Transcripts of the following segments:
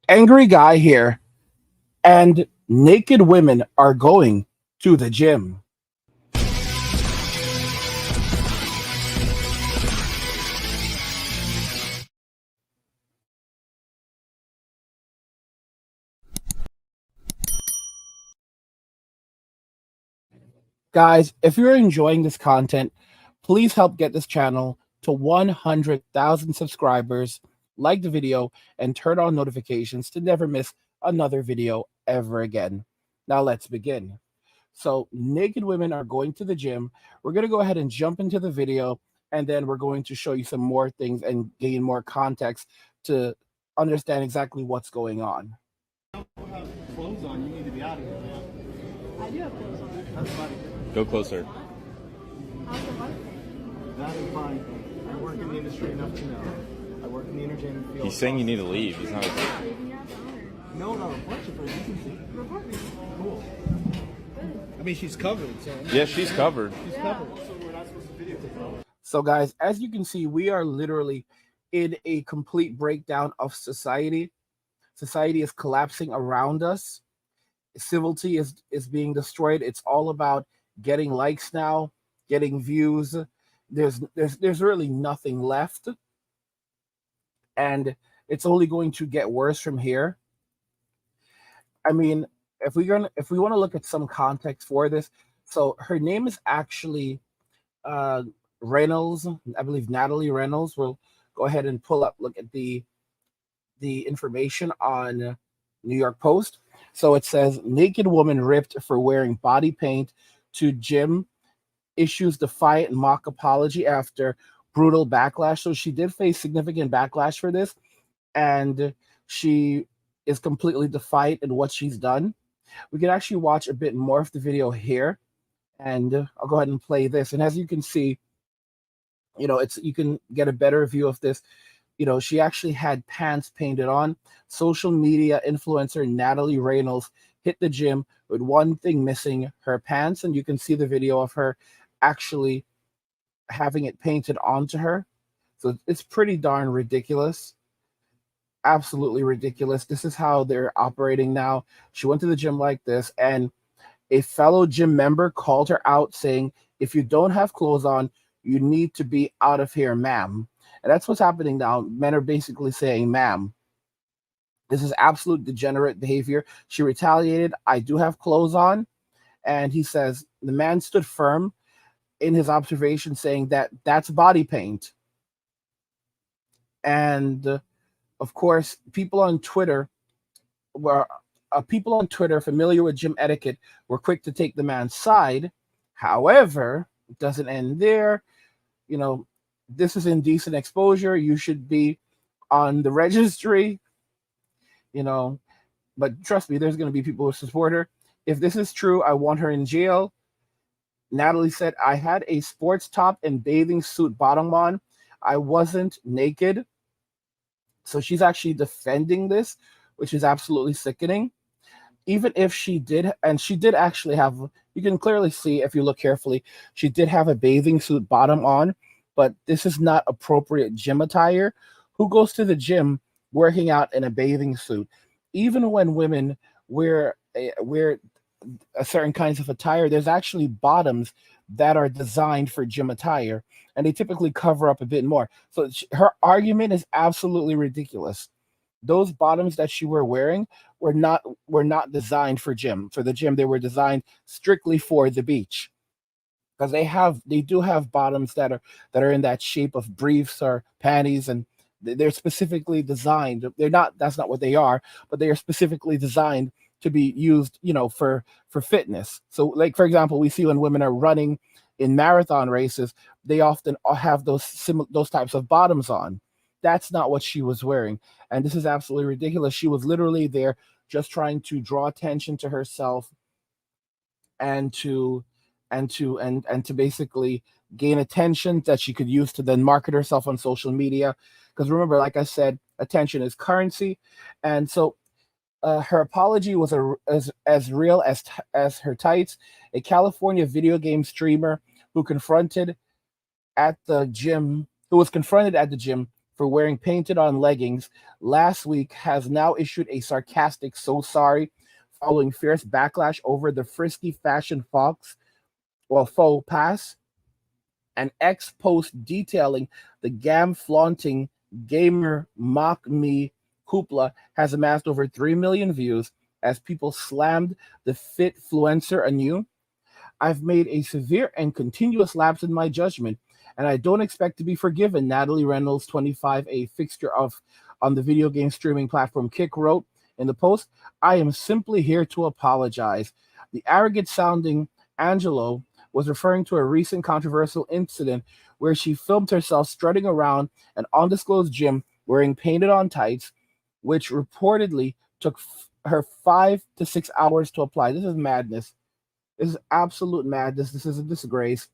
Angry guy here, and naked women are going to the gym. Guys, if you're enjoying this content, please help get this channel to 100,000 subscribers, like the video, and turn on notifications to never miss another video ever again. Now let's begin. So, naked women are going to the gym. We're going to go ahead and jump into the video, and then we're going to show you some more things and gain more context to understand exactly what's going on. Clothes on, you need to be out of here, man. I do have clothes on. That's funny. Go closer. How's the weather? That is fine. I work in the industry enough to know. I work in the entertainment field. He's saying you need to leave. He's not. Leaving you out the honor. No, not a bunch of her. You can see. Report me. Cool. Good. I mean, she's covered, so. Yeah, she's covered. She's covered. So we're not supposed to videotape her. So, guys, as you can see, we are literally in a complete breakdown of society. Society is collapsing around us. Civility is being destroyed. It's all about getting likes now, getting views. There's really nothing left, and it's only going to get worse from here. I mean, if we want to look at some context for this, so her name is actually Reynolds, I believe Natalie Reynolds. We'll go ahead and look at the information on New York Post. So it says naked woman ripped for wearing body paint to gym, issues defiant mock apology after brutal backlash. So she did face significant backlash for this, and she is completely defiant in what she's done. We can actually watch a bit more of the video here, and I'll go ahead and play this. And as you can see, you can get a better view of this. She actually had pants painted on. Social media influencer Natalie Reynolds hit the gym with one thing missing, her pants, and you can see the video of her actually having it painted onto her. So it's pretty darn ridiculous. Absolutely ridiculous. This is how they're operating now. She went to the gym like this, and a fellow gym member called her out saying, "If you don't have clothes on, you need to be out of here, ma'am." And that's what's happening now. Men are basically saying, "Ma'am, this is absolute degenerate behavior." She retaliated, "I do have clothes on." And he says the man stood firm in his observation, saying that that's body paint. And of course, people on Twitter familiar with gym etiquette were quick to take the man's side. However, it doesn't end there. This is indecent exposure. You should be on the registry, but trust me, there's going to be people who support her. If this is true, I want her in jail. Natalie said, "I had a sports top and bathing suit bottom on. I wasn't naked." So she's actually defending this, which is absolutely sickening. Even if she did, and she did actually have, you can clearly see if you look carefully, she did have a bathing suit bottom on, but this is not appropriate gym attire. Who goes to the gym working out in a bathing suit? Even when women wear a certain kinds of attire, there's actually bottoms that are designed for gym attire, and they typically cover up a bit more. So her argument is absolutely ridiculous. Those bottoms that she were wearing were not designed for the gym. They were designed strictly for the beach, because they do have bottoms that are in that shape of briefs or panties, and they're specifically designed. That's not what they are, but they are specifically designed to be used, for fitness. So, like, for example, we see when women are running in marathon races, they often have those types of bottoms on. That's not what she was wearing, and this is absolutely ridiculous. She was literally there just trying to draw attention to herself, and to basically gain attention that she could use to then market herself on social media. Because remember, like I said, attention is currency. And so her apology was as real as her tights. A California video game streamer who was confronted at the gym for wearing painted on leggings last week has now issued a sarcastic "so sorry" following fierce backlash over the frisky fashion faux pas. An ex post detailing the gam flaunting gamer mock me hoopla has amassed over 3 million views as people slammed the fit fluencer anew. I've made a severe and continuous lapse in my judgment, and I don't expect to be forgiven, Natalie Reynolds, 25, a fixture of on the video game streaming platform Kick, wrote in the post. I am simply here to apologize. The arrogant sounding Angelo was referring to a recent controversial incident where she filmed herself strutting around an undisclosed gym wearing painted on tights, which reportedly took her 5 to 6 hours to apply. This is madness. This is absolute madness. This is a disgrace.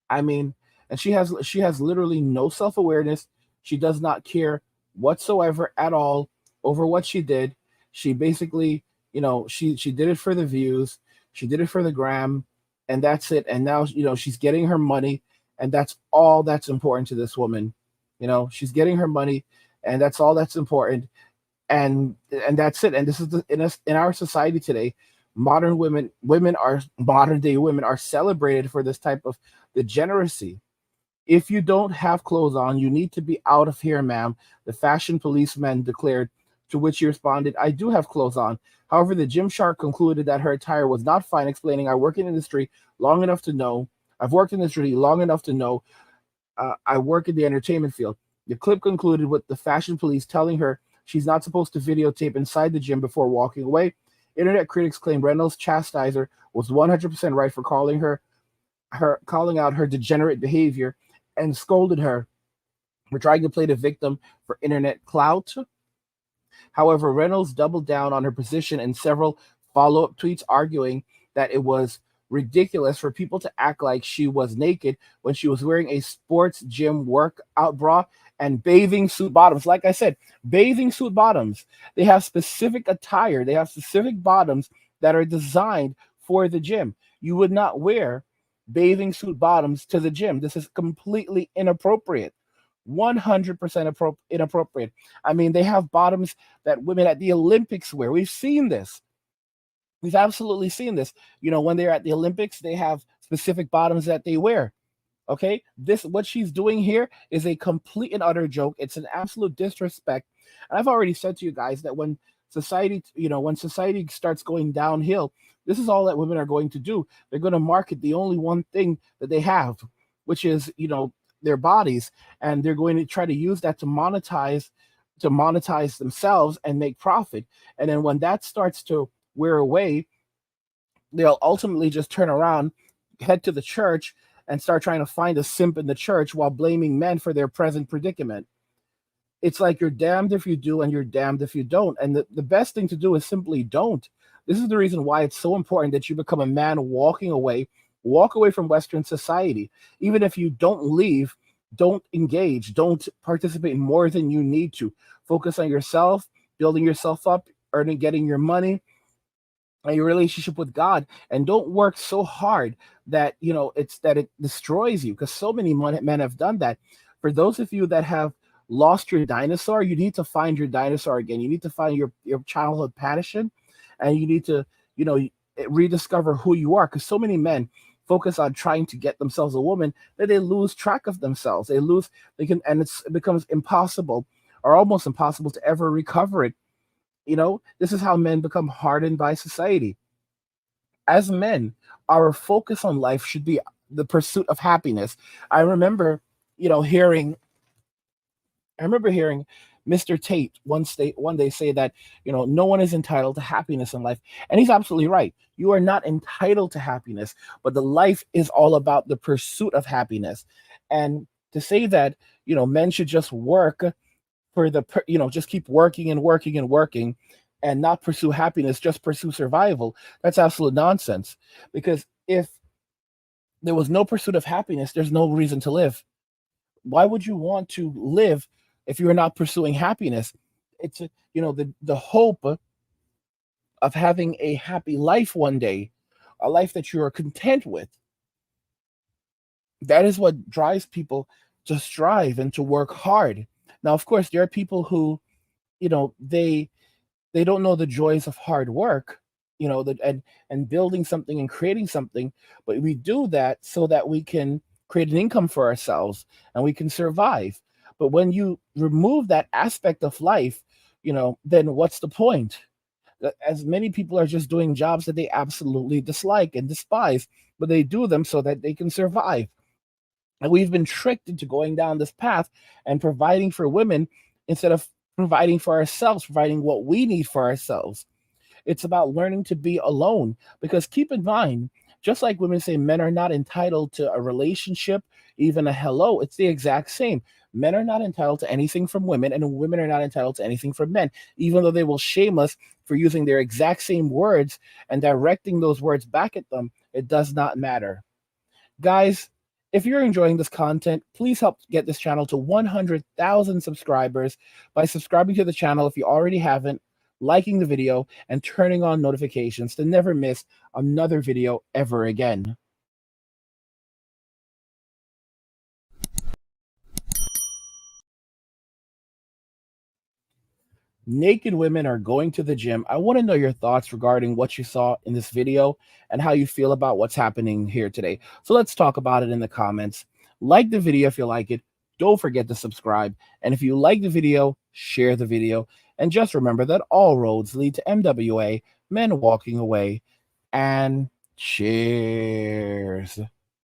I mean, and she has literally no self-awareness. She does not care whatsoever at all over what she did. She basically, she did it for the views. She did it for the gram, and that's it. And now, she's getting her money, and that's all that's important to this woman. She's getting her money, and that's all that's important. And that's it. And this is in our society today. Modern day women are celebrated for this type of degeneracy. If you don't have clothes on, you need to be out of here, ma'am, the fashion policeman declared, to which he responded, I do have clothes on. However, the Gymshark concluded that her attire was not fine, explaining, I've worked in the industry long enough to know, I work in the entertainment field. The clip concluded with the fashion police telling her she's not supposed to videotape inside the gym before walking away. Internet critics claim Reynolds' chastiser was 100% right for calling out her degenerate behavior and scolded her for trying to play the victim for internet clout. However, Reynolds doubled down on her position in several follow-up tweets, arguing that it was ridiculous for people to act like she was naked when she was wearing a sports gym workout bra and bathing suit bottoms. Like I said, bathing suit bottoms. They have specific attire. They have specific bottoms that are designed for the gym. You would not wear bathing suit bottoms to the gym. This is completely inappropriate. 100% inappropriate. I mean, they have bottoms that women at the Olympics wear. We've seen this. We've absolutely seen this. When they're at the Olympics, they have specific bottoms that they wear. Okay, what she's doing here is a complete and utter joke. It's an absolute disrespect. And I've already said to you guys that when society starts going downhill, this is all that women are going to do. They're going to market the only one thing that they have, which is, their bodies, and they're going to try to use that to monetize themselves and make profit. And then when that starts to wear away, they'll ultimately just turn around, head to the church, and start trying to find a simp in the church while blaming men for their present predicament. It's like you're damned if you do and you're damned if you don't. And the best thing to do is simply don't. This is the reason why it's so important that you become a man walk away from Western society. Even if you don't leave, don't engage, don't participate more than you need to. Focus on yourself, building yourself up, getting your money, and your relationship with God, and don't work so hard that it destroys you, because so many men have done that. For those of you that have lost your dinosaur, you need to find your dinosaur again. You need to find your childhood passion, and you need to rediscover who you are, because so many men focus on trying to get themselves a woman that they lose track of themselves. And it becomes impossible or almost impossible to ever recover it. This is how men become hardened by society. As men, our focus on life should be the pursuit of happiness. I remember hearing Mr. Tate one day say that, no one is entitled to happiness in life. And he's absolutely right. You are not entitled to happiness, but the life is all about the pursuit of happiness. And to say that, men should just work just keep working and working and working and not pursue happiness, just pursue survival, that's absolute nonsense. Because if there was no pursuit of happiness, there's no reason to live. Why would you want to live if you're not pursuing happiness? It's the hope of having a happy life one day, a life that you are content with. That is what drives people to strive and to work hard. Now, of course, there are people who, they don't know the joys of hard work, and building something and creating something, but we do that so that we can create an income for ourselves and we can survive. But when you remove that aspect of life, then what's the point? As many people are just doing jobs that they absolutely dislike and despise, but they do them so that they can survive. And we've been tricked into going down this path and providing for women instead of providing for ourselves, providing what we need for ourselves. It's about learning to be alone. Because keep in mind, just like women say men are not entitled to a relationship, even a hello, it's the exact same. Men are not entitled to anything from women, and women are not entitled to anything from men, even though they will shame us for using their exact same words and directing those words back at them. It does not matter. Guys, if you're enjoying this content, please help get this channel to 100,000 subscribers by subscribing to the channel if you already haven't, liking the video, and turning on notifications to never miss another video ever again. Naked women are going to the gym. I want to know your thoughts regarding what you saw in this video and how you feel about what's happening here today. So let's talk about it in the comments. Like the video if you like it. Don't forget to subscribe. And if you like the video, share the video. And just remember that all roads lead to MWA, men walking away. And cheers.